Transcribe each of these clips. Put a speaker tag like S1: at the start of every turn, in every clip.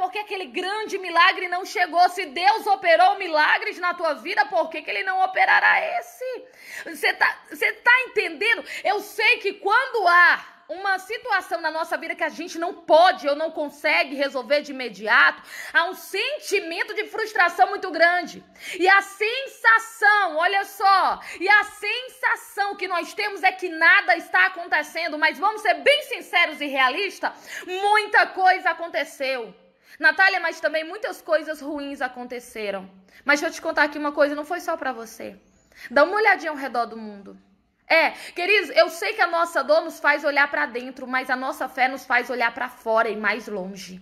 S1: por que aquele grande milagre não chegou? Se Deus operou milagres na tua vida, por que ele não operará esse? Você tá entendendo? Eu sei que quando há uma situação na nossa vida que a gente não pode ou não consegue resolver de imediato, há um sentimento de frustração muito grande. E a sensação, olha só, a sensação que nós temos é que nada está acontecendo, mas vamos ser bem sinceros e realistas, muita coisa aconteceu. Natália, mas também muitas coisas ruins aconteceram. Mas deixa eu te contar aqui uma coisa, não foi só pra você. Dá uma olhadinha ao redor do mundo. Queridos, eu sei que a nossa dor nos faz olhar para dentro, mas a nossa fé nos faz olhar para fora e mais longe.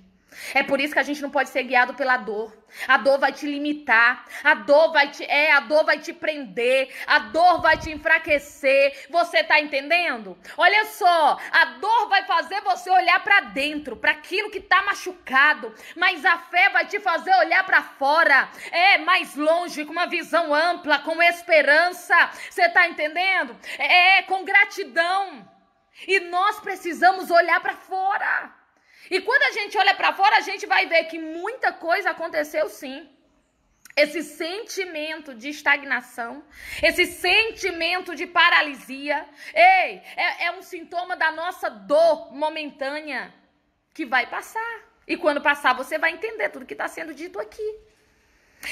S1: É por isso que a gente não pode ser guiado pela dor. A dor vai te limitar, a dor vai te prender, a dor vai te enfraquecer. Você tá entendendo? Olha só, a dor vai fazer você olhar para dentro, para aquilo que tá machucado, mas a fé vai te fazer olhar para fora, mais longe, com uma visão ampla, com esperança. Você tá entendendo? Com gratidão. E nós precisamos olhar para fora. E quando a gente olha para fora, a gente vai ver que muita coisa aconteceu sim. Esse sentimento de estagnação, esse sentimento de paralisia, é um sintoma da nossa dor momentânea que vai passar. E quando passar, você vai entender tudo que está sendo dito aqui.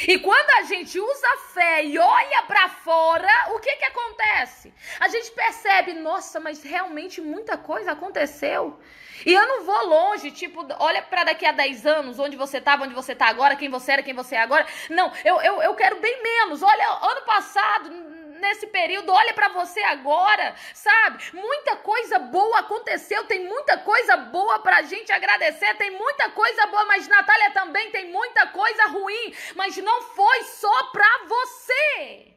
S1: E quando a gente usa a fé e olha para fora, o que acontece? A gente percebe, nossa, mas realmente muita coisa aconteceu. E eu não vou longe, tipo, olha para daqui a 10 anos, onde você estava, onde você está agora, quem você era, quem você é agora. Não, eu quero bem menos. Olha, ano passado, nesse período, olha para você agora, sabe? Muita coisa boa aconteceu, tem muita coisa boa pra gente agradecer, tem muita coisa boa, mas Natália também tem muita coisa ruim, mas não foi só pra você.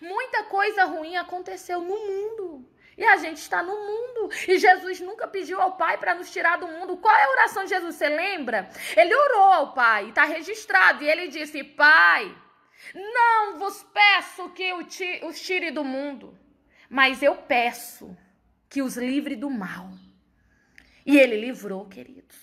S1: Muita coisa ruim aconteceu no mundo. E a gente está no mundo. E Jesus nunca pediu ao Pai para nos tirar do mundo. Qual é a oração de Jesus? Você lembra? Ele orou ao Pai, está registrado. E ele disse: Pai, não vos peço que os tire do mundo, mas eu peço que os livre do mal. E ele livrou, queridos.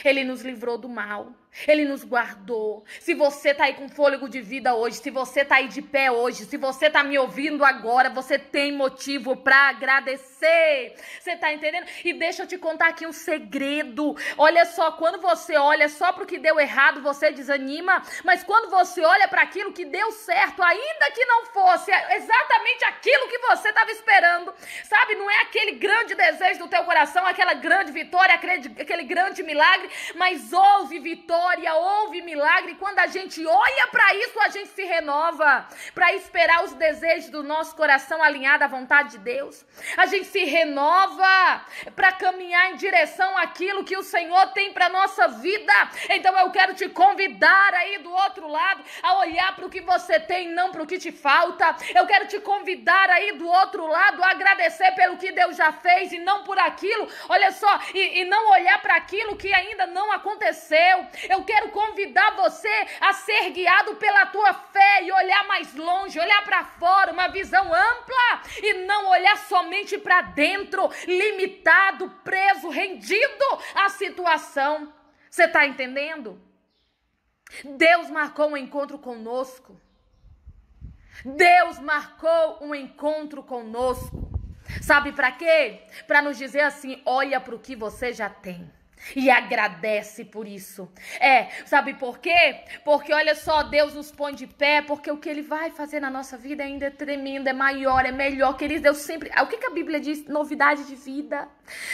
S1: Ele nos livrou do mal. Ele nos guardou. Se você tá aí com fôlego de vida hoje, se você tá aí de pé hoje, se você tá me ouvindo agora, você tem motivo para agradecer. Você tá entendendo? E deixa eu te contar aqui um segredo. Olha só, quando você olha só pro que deu errado, você desanima, mas quando você olha para aquilo que deu certo, ainda que não fosse exatamente aquilo que você tava esperando, sabe? Não é aquele grande desejo do teu coração, aquela grande vitória, aquele grande milagre, mas houve vitória, houve milagre. Quando a gente olha para isso, a gente se renova para esperar os desejos do nosso coração alinhado à vontade de Deus. A gente se renova para caminhar em direção àquilo que o Senhor tem para nossa vida. Então eu quero te convidar aí do outro lado a olhar para o que você tem, não para o que te falta. Eu quero te convidar aí do outro lado a agradecer pelo que Deus já fez e não por aquilo, olha só, e não olhar para aquilo que ainda não aconteceu. Eu quero convidar você a ser guiado pela tua fé e olhar mais longe, olhar para fora, uma visão ampla e não olhar somente para dentro, limitado, preso, rendido à situação. Você está entendendo? Deus marcou um encontro conosco. Deus marcou um encontro conosco. Sabe para quê? Para nos dizer assim: olha para o que você já tem e agradece por isso. Sabe por quê? Porque olha só, Deus nos põe de pé, porque o que Ele vai fazer na nossa vida ainda é tremendo, é maior, é melhor. Queridos, Deus sempre... O que a Bíblia diz? Novidade de vida.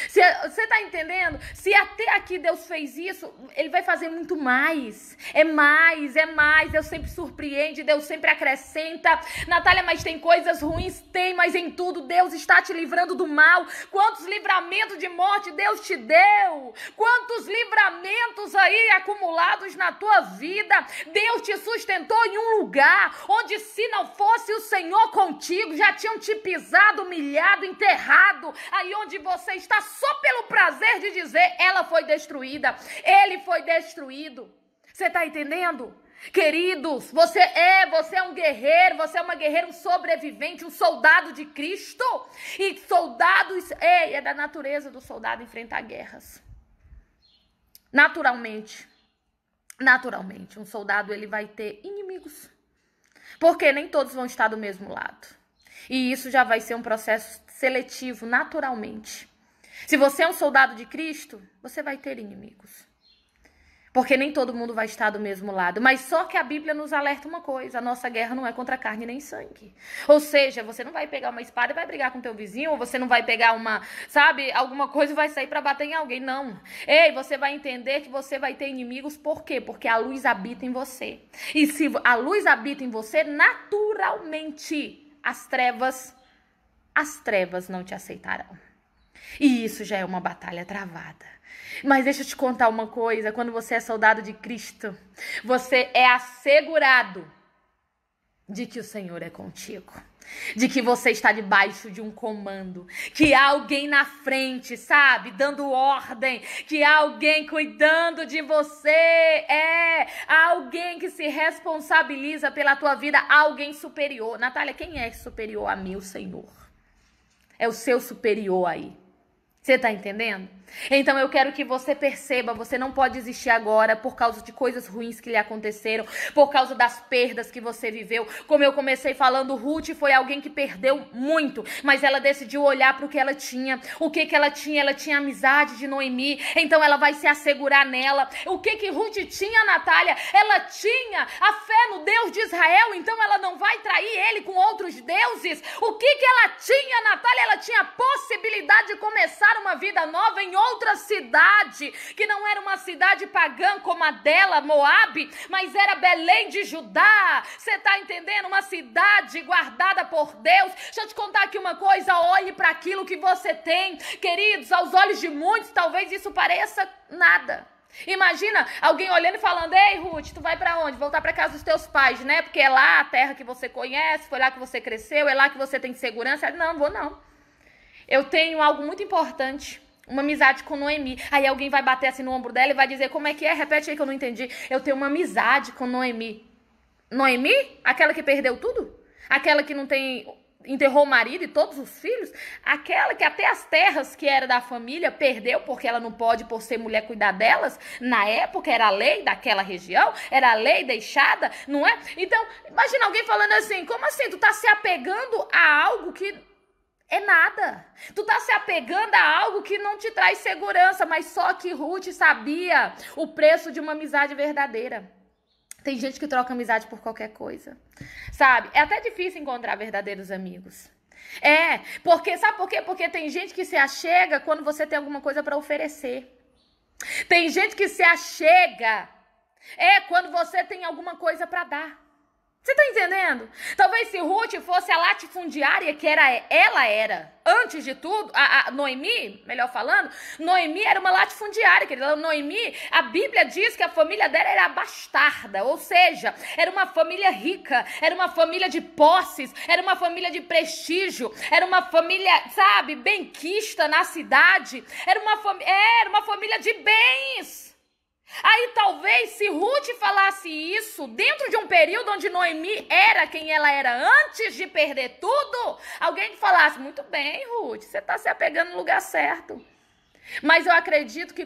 S1: Você tá entendendo? Se até aqui Deus fez isso, Ele vai fazer muito mais. É mais, é mais. Deus sempre surpreende, Deus sempre acrescenta. Natália, mas tem coisas ruins? Tem, mas em tudo Deus está te livrando do mal. Quantos livramentos de morte Deus te deu? Quantos livramentos aí acumulados na tua vida. Deus te sustentou em um lugar onde, se não fosse o Senhor contigo, já tinham te pisado, humilhado, enterrado. Aí onde você está só pelo prazer de dizer: ela foi destruída, ele foi destruído. Você está entendendo? Queridos, você é um guerreiro, você é uma guerreira, um sobrevivente, um soldado de Cristo. E soldados, é da natureza do soldado enfrentar guerras. Naturalmente. Naturalmente, um soldado ele vai ter inimigos. Porque nem todos vão estar do mesmo lado. E isso já vai ser um processo seletivo, naturalmente. Se você é um soldado de Cristo, você vai ter inimigos. Porque nem todo mundo vai estar do mesmo lado. Mas só que a Bíblia nos alerta uma coisa: a nossa guerra não é contra carne nem sangue. Ou seja, você não vai pegar uma espada e vai brigar com teu vizinho, ou você não vai pegar alguma coisa e vai sair para bater em alguém. Não. Ei, você vai entender que você vai ter inimigos. Por quê? Porque a luz habita em você. E se a luz habita em você, naturalmente as trevas não te aceitarão. E isso já é uma batalha travada. Mas deixa eu te contar uma coisa: quando você é soldado de Cristo, você é assegurado de que o Senhor é contigo, de que você está debaixo de um comando, que há alguém na frente, sabe, dando ordem, que há alguém cuidando de você, há alguém que se responsabiliza pela tua vida, há alguém superior. Natália, quem é superior a mim? O Senhor. É o seu superior aí. Você tá entendendo? Então eu quero que você perceba, você não pode desistir agora por causa de coisas ruins que lhe aconteceram, por causa das perdas que você viveu. Como eu comecei falando, Ruth foi alguém que perdeu muito, mas ela decidiu olhar para o que ela tinha. O que ela tinha? Ela tinha a amizade de Noemi, então ela vai se assegurar nela. O que Ruth tinha, Natália? Ela tinha a fé no Deus de Israel, então ela não vai trair ele com outros deuses. O que ela tinha, Natália? Ela tinha a possibilidade de começar uma vida nova em outra cidade, que não era uma cidade pagã como a dela, Moabe, mas era Belém de Judá. Você tá entendendo? Uma cidade guardada por Deus. Deixa eu te contar aqui uma coisa: olhe para aquilo que você tem. Queridos, aos olhos de muitos, talvez isso pareça nada. Imagina alguém olhando e falando: ei, Ruth, tu vai pra onde? Voltar pra casa dos teus pais, né? Porque é lá a terra que você conhece, foi lá que você cresceu, é lá que você tem segurança. Não, vou não. Eu tenho algo muito importante, uma amizade com Noemi. Aí alguém vai bater assim no ombro dela e vai dizer: como é que é? Repete aí que eu não entendi. Eu tenho uma amizade com Noemi. Noemi? Aquela que perdeu tudo? Aquela que não tem... enterrou o marido e todos os filhos? Aquela que até as terras que era da família perdeu, porque ela não pode, por ser mulher, cuidar delas? Na época era a lei daquela região, era a lei deixada, não é? Então, imagina alguém falando assim: como assim? Tu tá se apegando a algo que é nada. Tu tá se apegando a algo que não te traz segurança. Mas só que Ruth sabia o preço de uma amizade verdadeira. Tem gente que troca amizade por qualquer coisa, sabe? É até difícil encontrar verdadeiros amigos. Sabe por quê? Porque tem gente que se achega quando você tem alguma coisa para oferecer. Tem gente que se achega quando você tem alguma coisa para dar. Você tá entendendo? Talvez se Ruth fosse a latifundiária que ela era, antes de tudo, a Noemi, melhor falando, Noemi era uma latifundiária, querida. Noemi, a Bíblia diz que a família dela era bastarda, ou seja, era uma família rica, era uma família de posses, era uma família de prestígio, era uma família, sabe, benquista na cidade, era uma família de bens. Aí talvez se Ruth falasse isso dentro de um período onde Noemi era quem ela era antes de perder tudo, alguém falasse: muito bem, Ruth, você está se apegando no lugar certo. Mas eu acredito que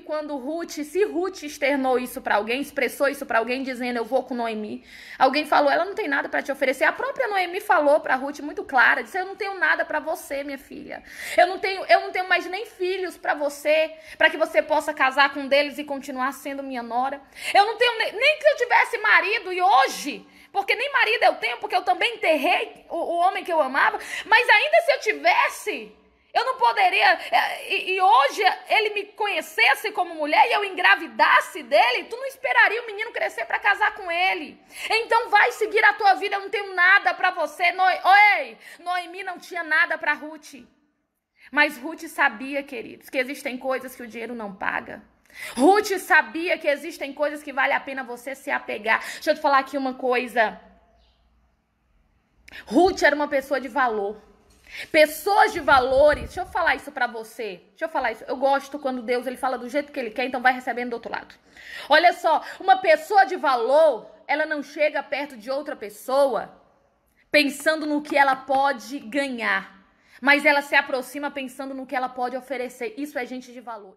S1: se Ruth externou isso para alguém, expressou isso para alguém dizendo: eu vou com Noemi, alguém falou: ela não tem nada para te oferecer. A própria Noemi falou para Ruth muito clara, disse: eu não tenho nada para você, minha filha. Eu não tenho mais nem filhos para você, para que você possa casar com um deles e continuar sendo minha nora. Eu não tenho nem que eu tivesse marido e hoje, porque nem marido eu tenho, porque eu também enterrei o homem que eu amava, mas ainda se eu tivesse, eu não poderia, e hoje ele me conhecesse como mulher e eu engravidasse dele, tu não esperaria o menino crescer para casar com ele. Então vai seguir a tua vida, eu não tenho nada para você. Noemi não tinha nada para Ruth. Mas Ruth sabia, queridos, que existem coisas que o dinheiro não paga. Ruth sabia que existem coisas que vale a pena você se apegar. Deixa eu te falar aqui uma coisa. Ruth era uma pessoa de valor. Pessoas de valores, deixa eu falar isso pra você, eu gosto quando Deus ele fala do jeito que ele quer, então vai recebendo do outro lado. Olha só, uma pessoa de valor, ela não chega perto de outra pessoa pensando no que ela pode ganhar, mas ela se aproxima pensando no que ela pode oferecer. Isso é gente de valor.